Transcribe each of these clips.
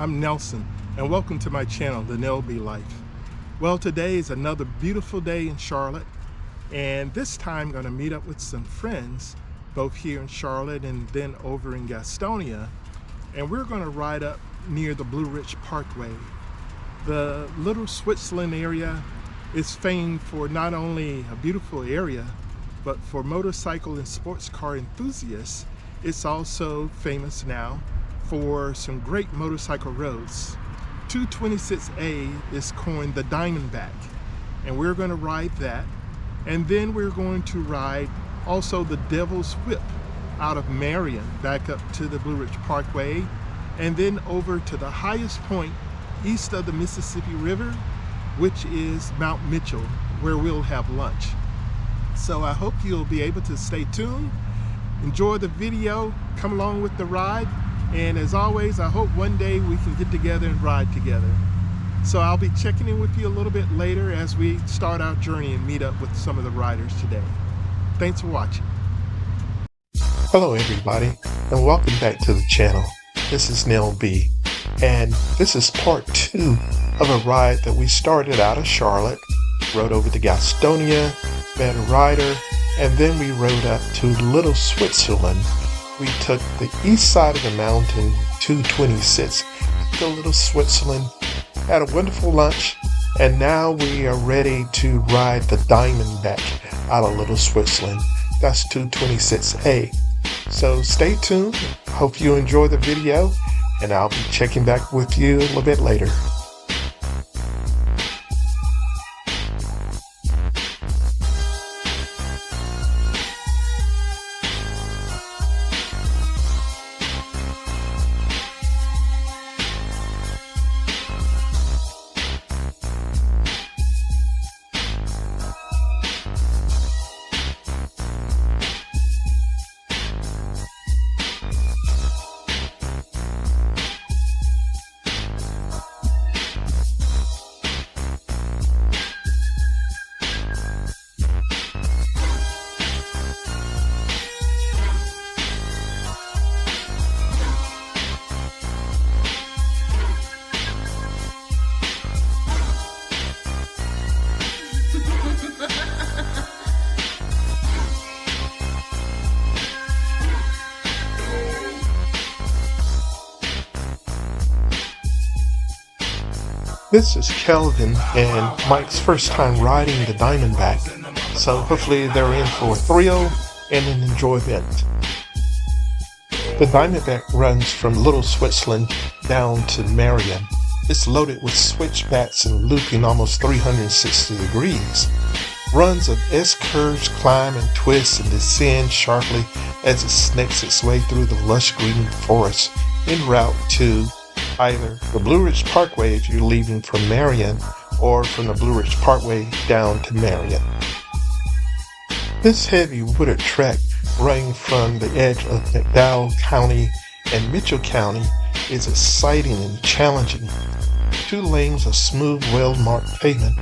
I'm Nelson, and welcome to my channel, The Nell B Life. Well, today is another beautiful day in Charlotte, and this time I'm going to meet up with some friends, both here in Charlotte and then over in Gastonia, and we're going to ride up near the Blue Ridge Parkway. The Little Switzerland area is famed for not only a beautiful area, but for motorcycle and sports car enthusiasts. It's also famous now for some great motorcycle roads. 226A is coined the Diamondback, and we're going to ride that. And then we're going to ride also the Devil's Whip out of Marion back up to the Blue Ridge Parkway, and then over to the highest point east of the Mississippi River, which is Mount Mitchell, where we'll have lunch. So I hope you'll be able to stay tuned, enjoy the video, come along with the ride, and as always, I hope one day we can get together and ride together. So I'll be checking in with you a little bit later as we start our journey and meet up with some of the riders today. Thanks for watching. Hello everybody, and welcome back to the channel. This is Nell B, and this is part 2 of a ride that we started out of Charlotte, rode over to Gastonia, met a rider, and then we rode up to Little Switzerland. We took the east side of the mountain, 226, to Little Switzerland, had a wonderful lunch, and now we are ready to ride the Diamondback out of Little Switzerland. That's 226A. So stay tuned. Hope you enjoy the video, and I'll be checking back with you a little bit later. This is Kelvin and Mike's first time riding the Diamondback, so hopefully they're in for a thrill and an enjoyment. The Diamondback runs from Little Switzerland down to Marion. It's loaded with switchbacks and looping almost 360 degrees. Runs of S-curves, climb and twist and descend sharply as it snakes its way through the lush green forest en route to either the Blue Ridge Parkway if you're leaving from Marion, or from the Blue Ridge Parkway down to Marion. This heavy wooded trek running from the edge of McDowell County and Mitchell County is exciting and challenging. 2 lanes of smooth, well-marked pavement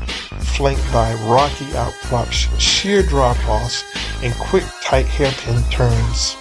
flanked by rocky outcrops, sheer drop-offs, and quick, tight hairpin turns.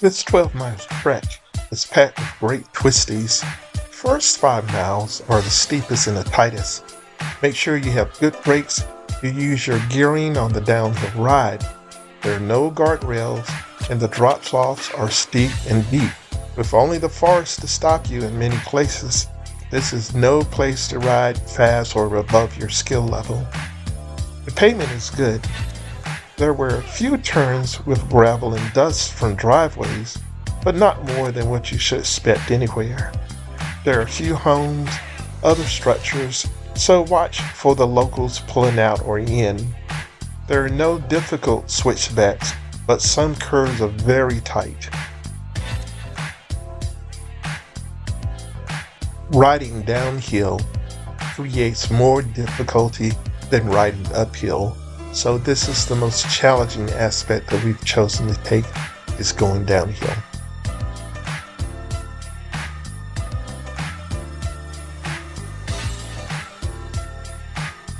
This 12-mile trek is packed with great twisties. First 5 miles are the steepest and the tightest. Make sure you have good brakes. You use your gearing on the downhill ride. There are no guardrails and the drop-offs are steep and deep. With only the forest to stop you in many places, this is no place to ride fast or above your skill level. The pavement is good. There were a few turns with gravel and dust from driveways, but not more than what you should expect anywhere. There are a few homes, other structures, so watch for the locals pulling out or in. There are no difficult switchbacks, but some curves are very tight. Riding downhill creates more difficulty than riding uphill, so this is the most challenging aspect that we've chosen to take, is going downhill.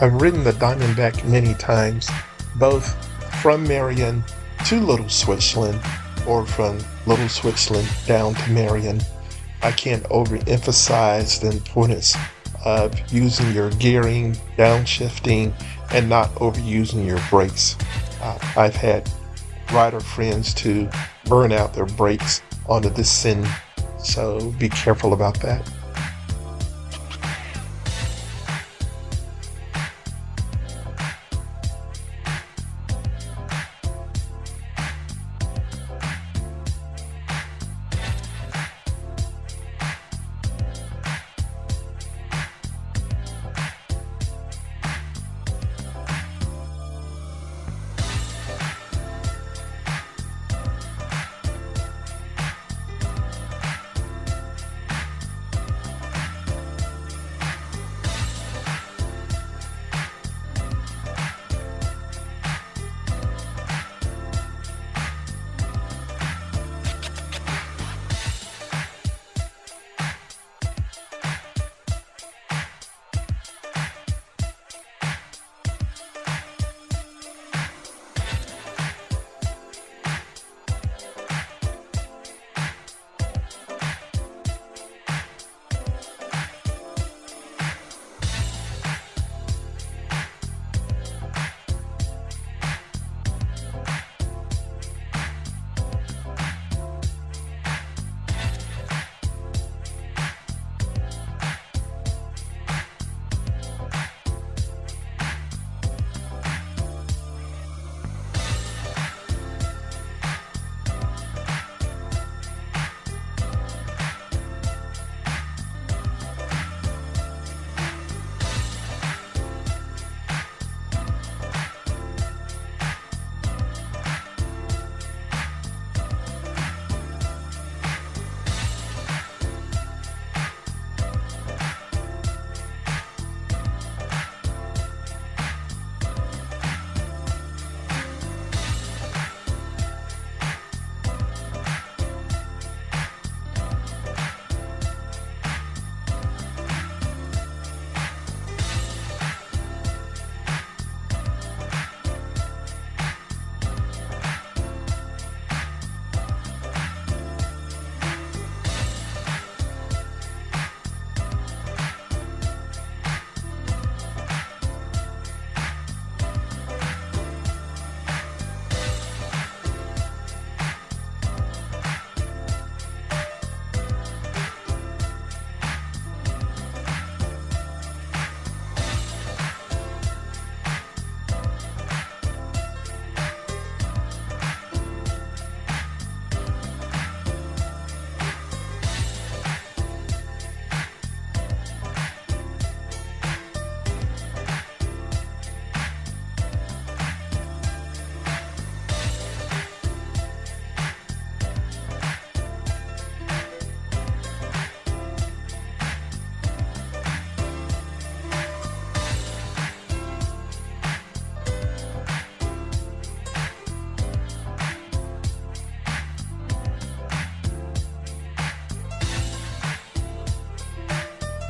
I've ridden the Diamondback many times, both from Marion to Little Switzerland or from Little Switzerland down to Marion. I can't overemphasize the importance of using your gearing, downshifting, and not overusing your brakes. I've had rider friends to burn out their brakes on the descent, so be careful about that.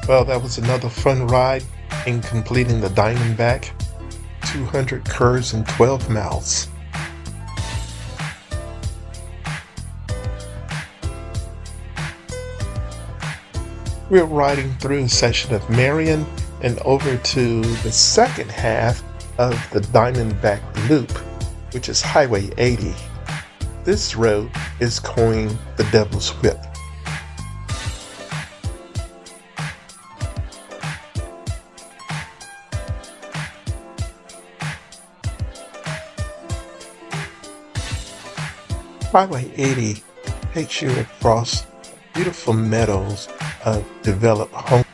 Well, that was another fun ride in completing the Diamondback. 200 curves and 12 miles. We're riding through a section of Marion and over to the second half of the Diamondback Loop, which is Highway 80. This road is coined the Devil's Whip. Highway 80 takes you across beautiful meadows of developed homes.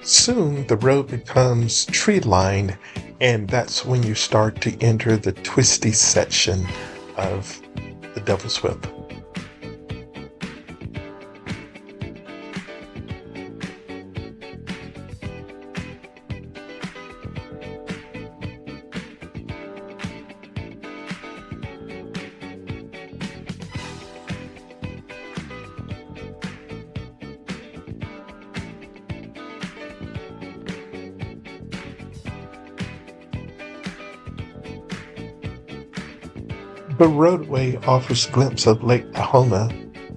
Soon the road becomes tree-lined, and that's when you start to enter the twisty section of the Devil's Whip. The roadway offers a glimpse of Lake Tahoma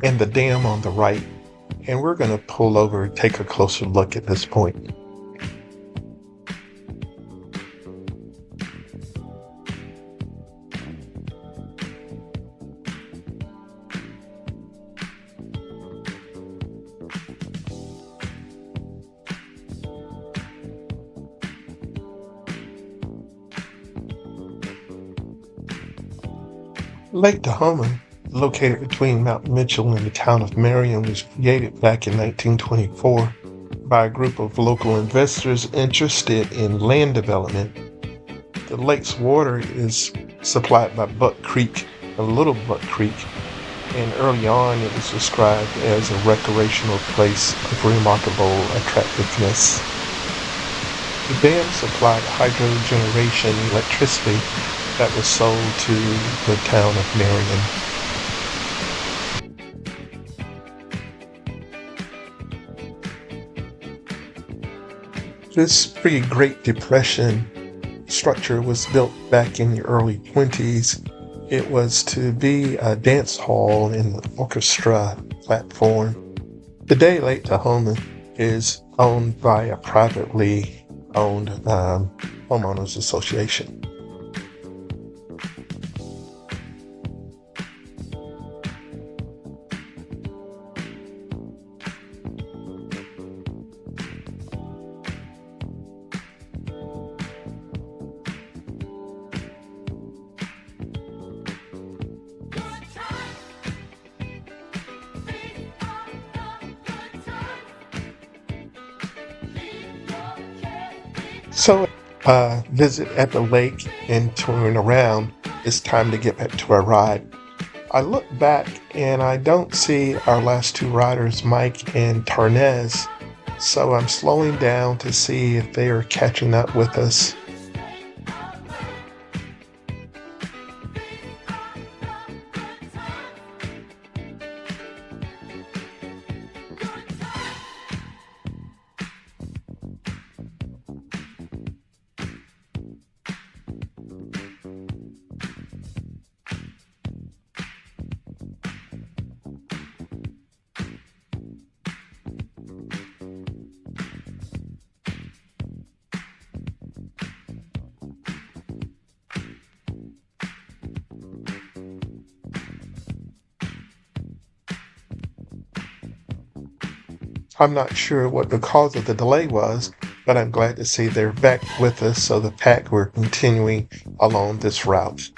and the dam on the right, and we're going to pull over and take a closer look at this point. Lake Tahoma, located between Mount Mitchell and the town of Marion, was created back in 1924 by a group of local investors interested in land development. The lake's water is supplied by Buck Creek, a little Buck Creek, and early on it was described as a recreational place of remarkable attractiveness. The dam supplied hydro generation electricity that was sold to the town of Marion. This pre-Great Depression structure was built back in the early 20s. It was to be a dance hall and orchestra platform. Today, Lake Tahoma is owned by a privately owned homeowners association. So, visit at the lake and touring around, it's time to get back to our ride. I look back and I don't see our last two riders, Mike and Tarnez, so I'm slowing down to see if they are catching up with us. I'm not sure what the cause of the delay was, but I'm glad to see they're back with us, so the pack we're continuing along this route.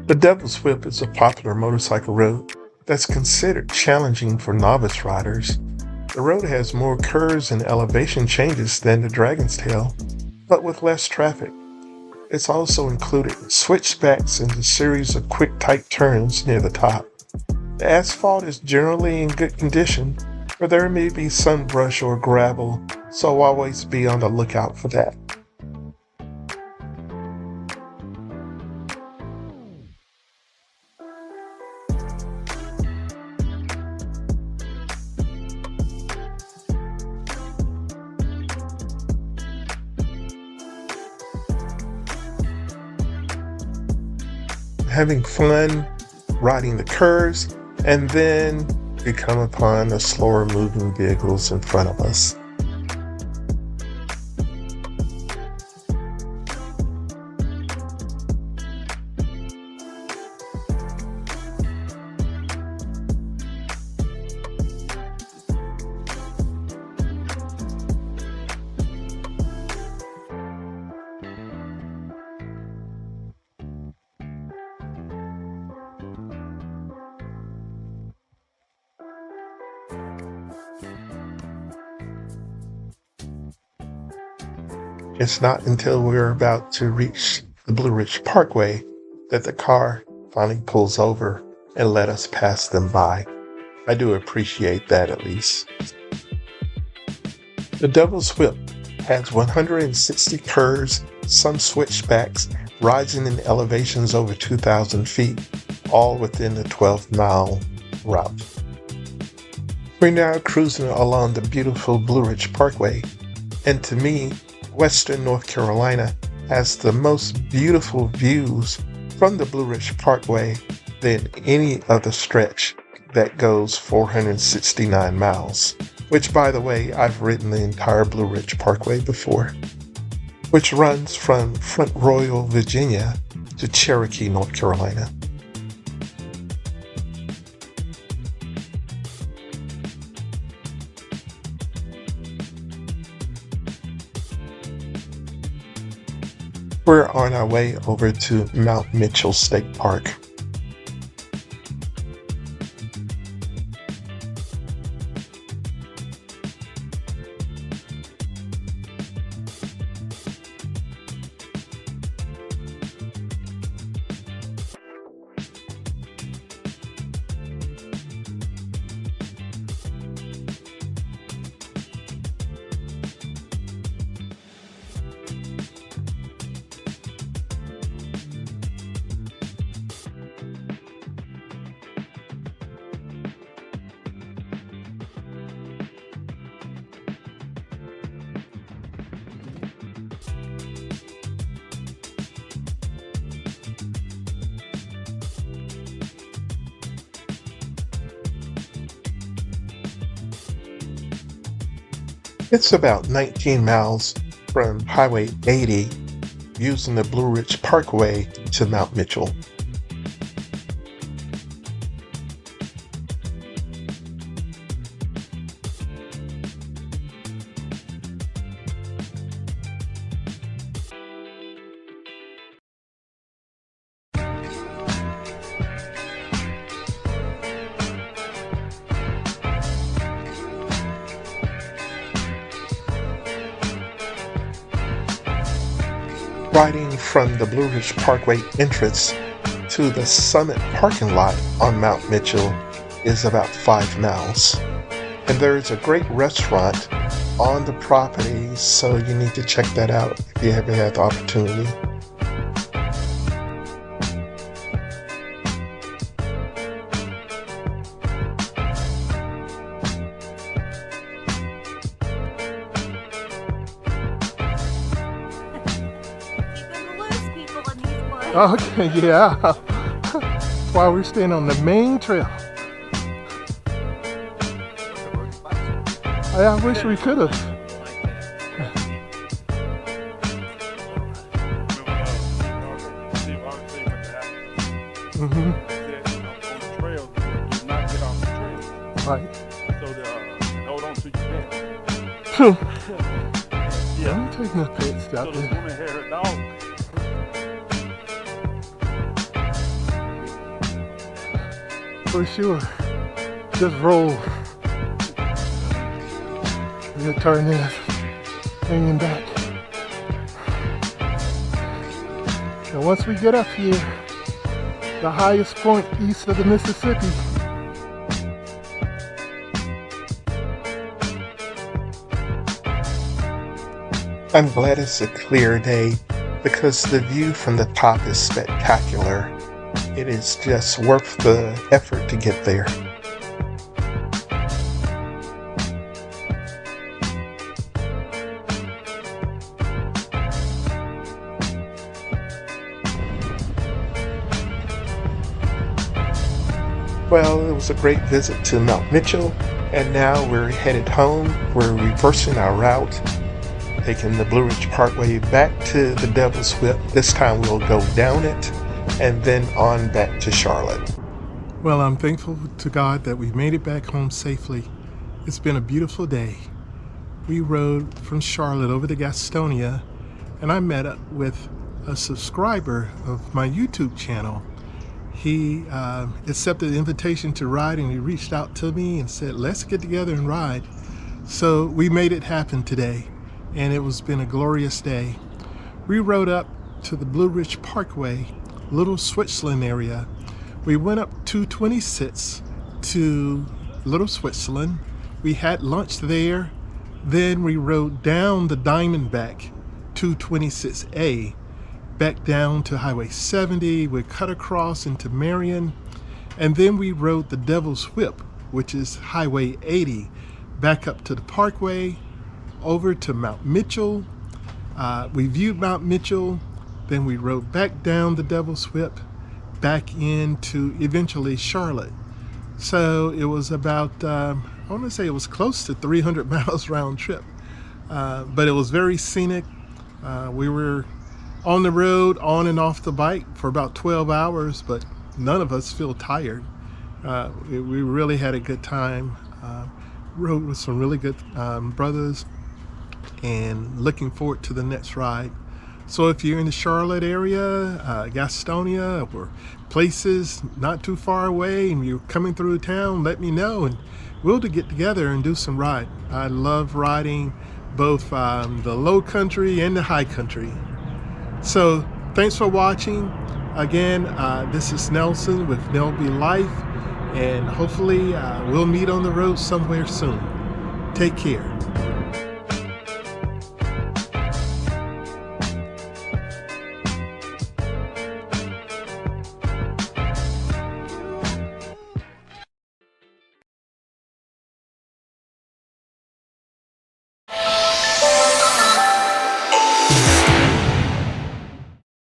The Devil's Whip is a popular motorcycle road that's considered challenging for novice riders. The road has more curves and elevation changes than the Dragon's Tail, but with less traffic. It's also included switchbacks and a series of quick tight turns near the top. The asphalt is generally in good condition, but there may be some brush or gravel, so always be on the lookout for that. Having fun riding the curves, and then we come upon the slower moving vehicles in front of us. It's not until we're about to reach the Blue Ridge Parkway that the car finally pulls over and let us pass them by. I do appreciate that, at least. The Devil's Whip has 160 curves, some switchbacks, rising in elevations over 2,000 feet, all within the 12-mile route. We're now cruising along the beautiful Blue Ridge Parkway, and to me, Western North Carolina has the most beautiful views from the Blue Ridge Parkway than any other stretch that goes 469 miles, which, by the way, I've ridden the entire Blue Ridge Parkway before, which runs from Front Royal, Virginia to Cherokee, North Carolina. We're on our way over to Mount Mitchell State Park. It's about 19 miles from Highway 80 using the Blue Ridge Parkway to Mount Mitchell. Riding from the Blue Ridge Parkway entrance to the Summit parking lot on Mount Mitchell is about 5 miles. And there is a great restaurant on the property, so you need to check that out if you haven't had the opportunity. Okay, yeah. while we're staying on the main trail. I wish we could have. Mm-hmm. Right. So hold on to your pet. Yeah, I'm taking the pets out So this there. woman had her dog. For sure. Just roll. We'll turn this hanging back. And once we get up here, the highest point east of the Mississippi, I'm glad it's a clear day because the view from the top is spectacular. It is just worth the effort to get there. Well, it was a great visit to Mount Mitchell, and now we're headed home. We're reversing our route, taking the Blue Ridge Parkway back to the Devil's Whip. This time we'll go down it and then on back to Charlotte. well, I'm thankful to God that we made it back home safely. It's been a beautiful day. We rode from Charlotte over to Gastonia, and I met up with a subscriber of my YouTube channel. He accepted the invitation to ride, and he reached out to me and said, let's get together and ride. So we made it happen today, and it was been a glorious day. We rode up to the Blue Ridge Parkway, Little Switzerland area. We went up 226 to Little Switzerland. We had lunch there. Then we rode down the Diamondback 226A, back down to Highway 70. We cut across into Marion, and then we rode the Devil's Whip, which is Highway 80, back up to the Parkway, over to Mount Mitchell. We viewed Mount Mitchell, then we rode back down the Devil's Whip, back into eventually Charlotte. So it was about, I want to say it was close to 300 miles round trip, but it was very scenic. We were on the road, on and off the bike for about 12 hours, but none of us feel tired. We really had a good time. Rode with some really good brothers, and looking forward to the next ride. So if you're in the Charlotte area, Gastonia, or places not too far away, and you're coming through town, let me know, and we'll get together and do some ride. I love riding both the low country and the high country. So thanks for watching. Again, this is Nelson with Nell Be Life, and hopefully we'll meet on the road somewhere soon. Take care.